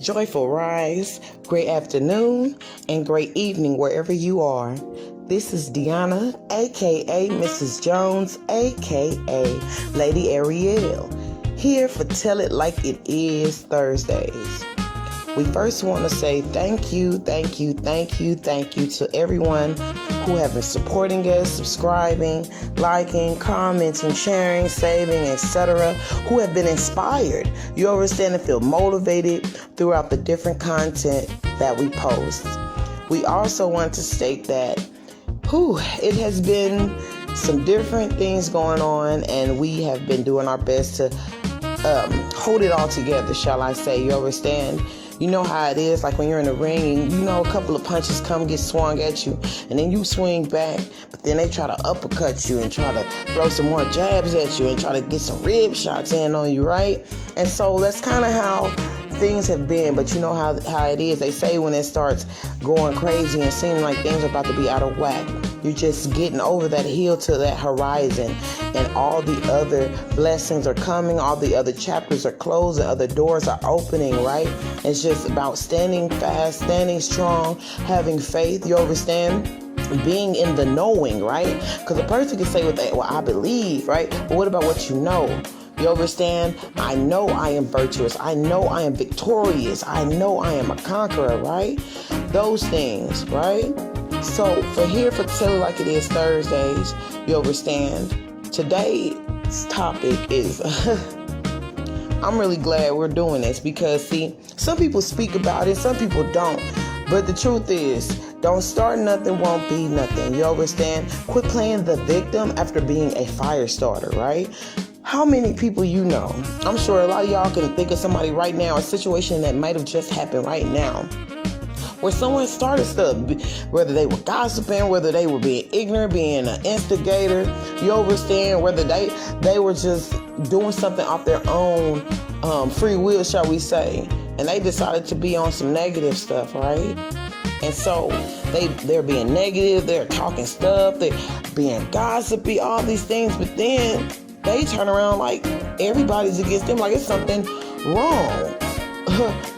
joyful rise, great afternoon, and great evening wherever you are. This is Deanna, aka Mrs. Jones, aka Lady Ariel, here for Tell It Like It Is Thursdays. We first want to say thank you to everyone who have been supporting us, subscribing, liking, commenting, sharing, saving, etc., who have been inspired. You understand and feel motivated throughout the different content that we post. We also want to state that it has been some different things going on, and we have been doing our best to hold it all together, shall I say. You understand? You know how it is, like when you're in the ring and you know a couple of punches get swung at you, and then you swing back, but then they try to uppercut you and try to throw some more jabs at you and try to get some rib shots in on you, right? And so that's kind of how things have been. But you know how it is. They say when it starts going crazy and seeming like things are about to be out of whack, you're just getting over that hill to that horizon, and all the other blessings are coming, all the other chapters are closed, and other doors are opening, right? It's just about standing fast, standing strong, having faith, you understand? Being in the knowing, right? Because a person can say well, I believe, right? But what about what you know? You understand? I know I am virtuous. I know I am victorious. I know I am a conqueror, right? Those things, right? So for Tell It Like It Is Thursdays, you understand? Today's topic is, I'm really glad we're doing this because, see, some people speak about it, some people don't. But the truth is, don't start nothing, won't be nothing. You understand? Quit playing the victim after being a fire starter, right? How many people you know? I'm sure a lot of y'all can think of somebody right now, a situation that might have just happened right now, where someone started stuff, whether they were gossiping, whether they were being ignorant, being an instigator, you understand, whether they were just doing something off their own free will, shall we say, and they decided to be on some negative stuff, right? And so they're being negative, they're talking stuff, they're being gossipy, all these things, but then they turn around like everybody's against them, like it's something wrong.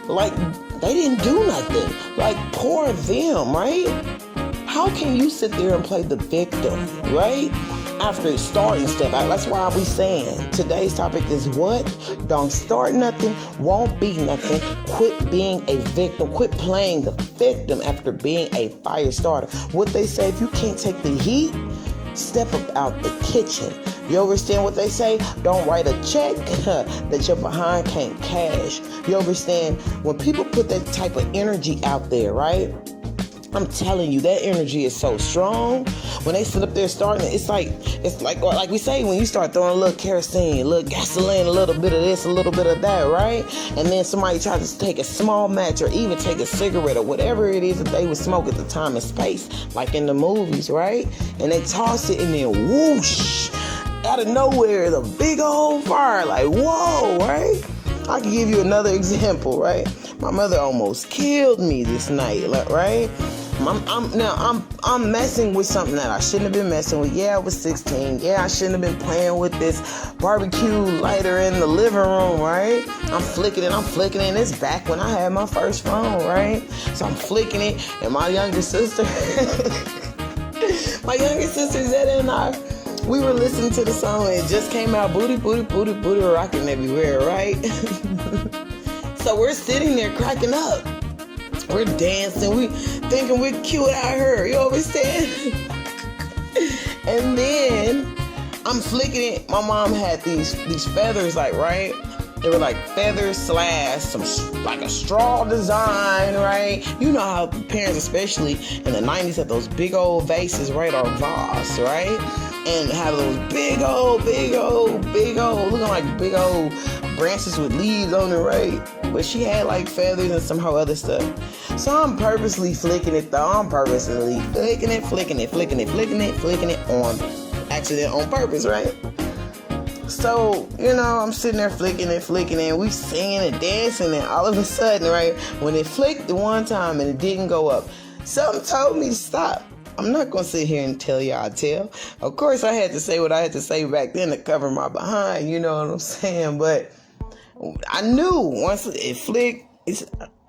Like they didn't do nothing. Like poor them, right? How can you sit there and play the victim, right? After starting stuff. That's why I be saying today's topic is what? Don't start nothing, won't be nothing. Quit being a victim. Quit playing the victim after being a fire starter. What they say, if you can't take the heat, step up out the kitchen. You understand what they say? Don't write a check that your behind can't cash. You understand? When people put that type of energy out there, right? I'm telling you, that energy is so strong. When they sit up there starting, it's like we say, when you start throwing a little kerosene, a little gasoline, a little bit of this, a little bit of that, right? And then somebody tries to take a small match or even take a cigarette or whatever it is that they would smoke at the time and space, like in the movies, right? And they toss it and then whoosh, out of nowhere, the big old fire, like whoa, right? I can give you another example, right? My mother almost killed me this night, right? I'm messing with something that I shouldn't have been messing with. Yeah, I was 16. Yeah, I shouldn't have been playing with this barbecue lighter in the living room, right? I'm flicking it. It's back when I had my first phone, right? So I'm flicking it, and my younger sister, Zeta, and I, we were listening to the song, and it just came out, booty, booty, booty, booty, rocking everywhere, right? So we're sitting there cracking up. We're dancing. We thinking we're cute out here. You understand? And then I'm flicking it. My mom had these feathers, like, right? They were like feathers slash some like a straw design, right? You know how parents, especially in the 90s, had those big old vases, right? Or vase, right? And have those big old, looking like big old branches with leaves on it, right? But she had like feathers and somehow other stuff. So I'm purposely flicking it though. I'm purposely flicking it on accident, on purpose, right? So, you know, I'm sitting there flicking it, we singing and dancing, and all of a sudden, right, when it flicked the one time and it didn't go up, something told me to stop. I'm not going to sit here and tell y'all tell. Of course, I had to say what I had to say back then to cover my behind, you know what I'm saying? But I knew once it flicked,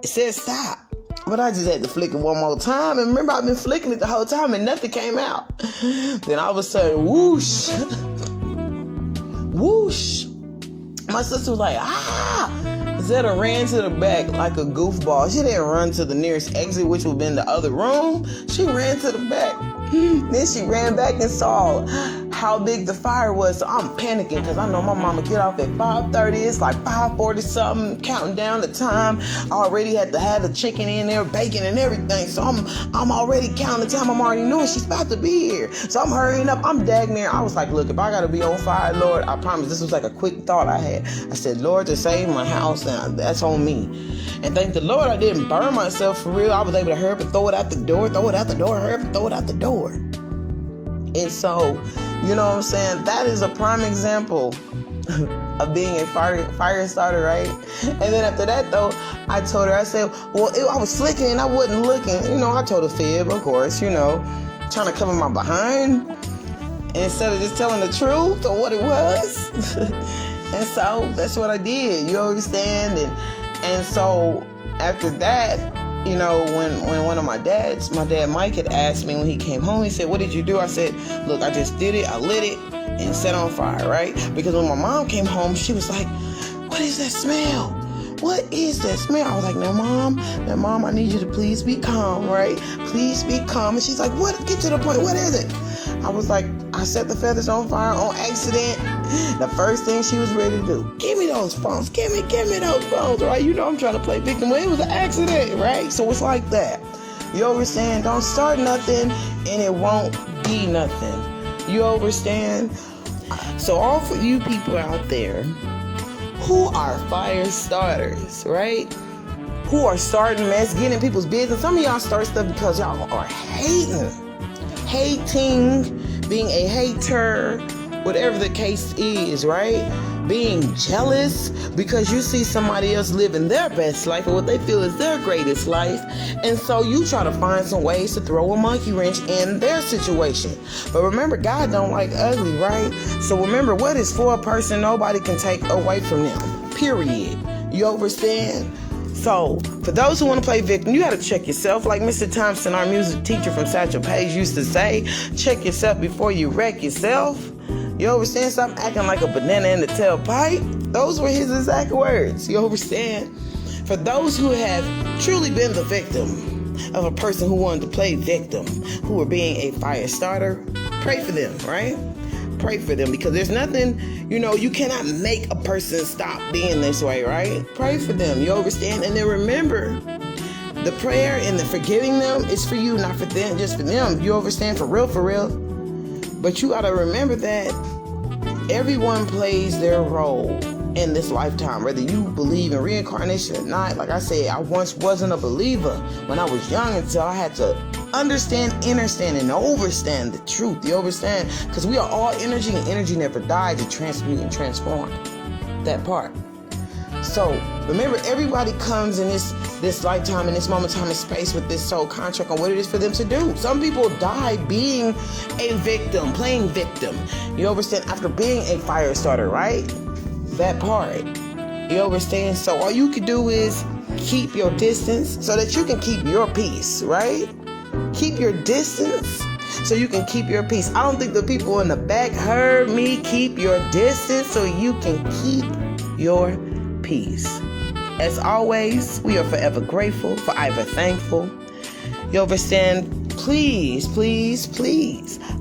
it said stop. But I just had to flick it one more time. And remember, I've been flicking it the whole time and nothing came out. Then all of a sudden, whoosh. Whoosh. My sister was like, Zeta ran to the back like a goofball. She didn't run to the nearest exit, which would have been the other room. She ran to the back. Then she ran back and saw how big the fire was. So I'm panicking because I know my mama get off at 5:30. It's like 5:40 something, counting down the time. I already had to have the chicken in there, bacon and everything. So I'm already counting the time. I'm already knowing she's about to be here. So I'm hurrying up. I'm dagging there. I was like, look, if I got to be on fire, Lord, I promise. This was like a quick thought I had. I said, Lord, to save my house, and that's on me. And thank the Lord I didn't burn myself for real. I was able to hurry up and throw it out the door, hurry up and throw it out the door. And so, you know what I'm saying? That is a prime example of being a fire starter, right? And then after that, though, I told her, I said, well, I was flicking and I wasn't looking. You know, I told a fib, of course, you know, trying to cover my behind instead of just telling the truth or what it was. And so that's what I did. You understand? And so after that, you know, when one of my dad Mike had asked me when he came home, he said, what did you do? I said, look, I just did it. I lit it and set on fire, right? Because when my mom came home, she was like, what is that smell? What is that smell? I was like, now mom, I need you to please be calm, right? Please be calm. And she's like, what? Get to the point. What is it? I was like, I set the feathers on fire on accident. The first thing she was ready to do, give me those phones. Give me those phones, right? You know I'm trying to play victim. Well, it was an accident, right? So it's like that. You understand? Don't start nothing and it won't be nothing. You understand? So all for you people out there who are fire starters, right? Who are starting mess, getting in people's business. Some of y'all start stuff because y'all are hating, being a hater, whatever the case is, right? Being jealous because you see somebody else living their best life or what they feel is their greatest life. And so you try to find some ways to throw a monkey wrench in their situation. But remember, God don't like ugly, right? So remember, what is for a person, nobody can take away from them, period. You understand? So, for those who want to play victim, you got to check yourself. Like Mr. Thompson, our music teacher from Satchel Paige, used to say, check yourself before you wreck yourself. You understand? Stop acting like a banana in the tailpipe. Those were his exact words. You understand? For those who have truly been the victim of a person who wanted to play victim, who were being a fire starter, pray for them, right? Pray for them, because there's nothing, you know, you cannot make a person stop being this way, right? Pray for them. You understand? And then remember, the prayer and the forgiving them is for you, not for them, just for them. You understand? For real. But you got to remember that everyone plays their role in this lifetime, whether you believe in reincarnation or not. Like I said, I once wasn't a believer when I was young until I had to understand, understand, and overstand the truth. You understand? Because we are all energy, and energy never dies. It transmute and transform. That part. So remember, everybody comes in this lifetime, in this moment, time, and space with this soul contract on what it is for them to do. Some people die being a victim, playing victim. You understand? After being a fire starter, right? That part. You understand? So all you can do is keep your distance so that you can keep your peace, right? Keep your distance so you can keep your peace. I don't think the people in the back heard me. Keep your distance so you can keep your peace. As always, we are forever grateful, forever thankful. You understand? Please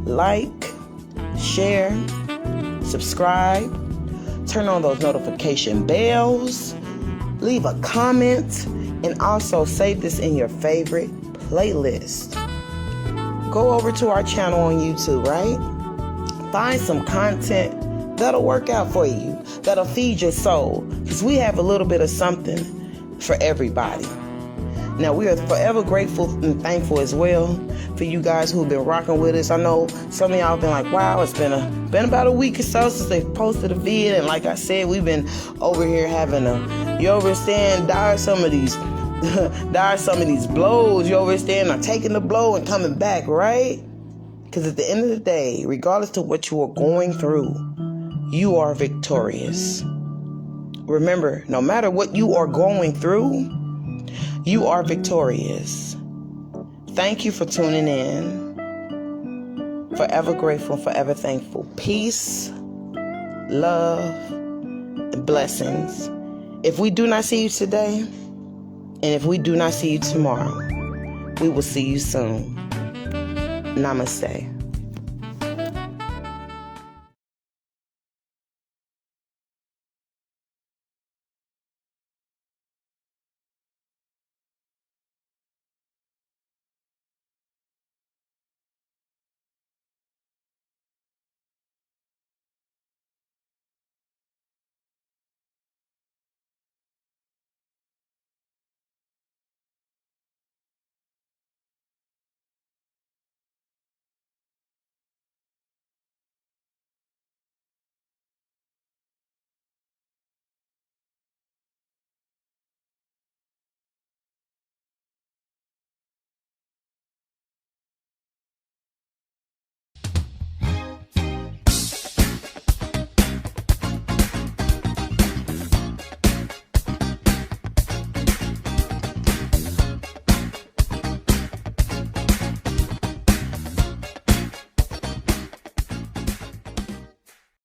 like, share, subscribe, turn on those notification bells, leave a comment, and also save this in your favorite playlist. Go over to our channel on YouTube, right? Find some content that'll work out for you, that'll feed your soul, because we have a little bit of something for everybody. Now, we are forever grateful and thankful as well for you guys who've been rocking with us. I know some of y'all have been like, wow, it's been about a week or so since they posted a vid, and like I said, we've been over here having you understand, dodge some of these blows, you understand, or taking the blow and coming back, right? Because at the end of the day, regardless of what you are going through, you are victorious. Remember, no matter what you are going through, You are victorious. Thank you for tuning in. Forever grateful, forever thankful. Peace, love, and blessings. If we do not see you today, and if we do not see you tomorrow, we will see you soon. Namaste.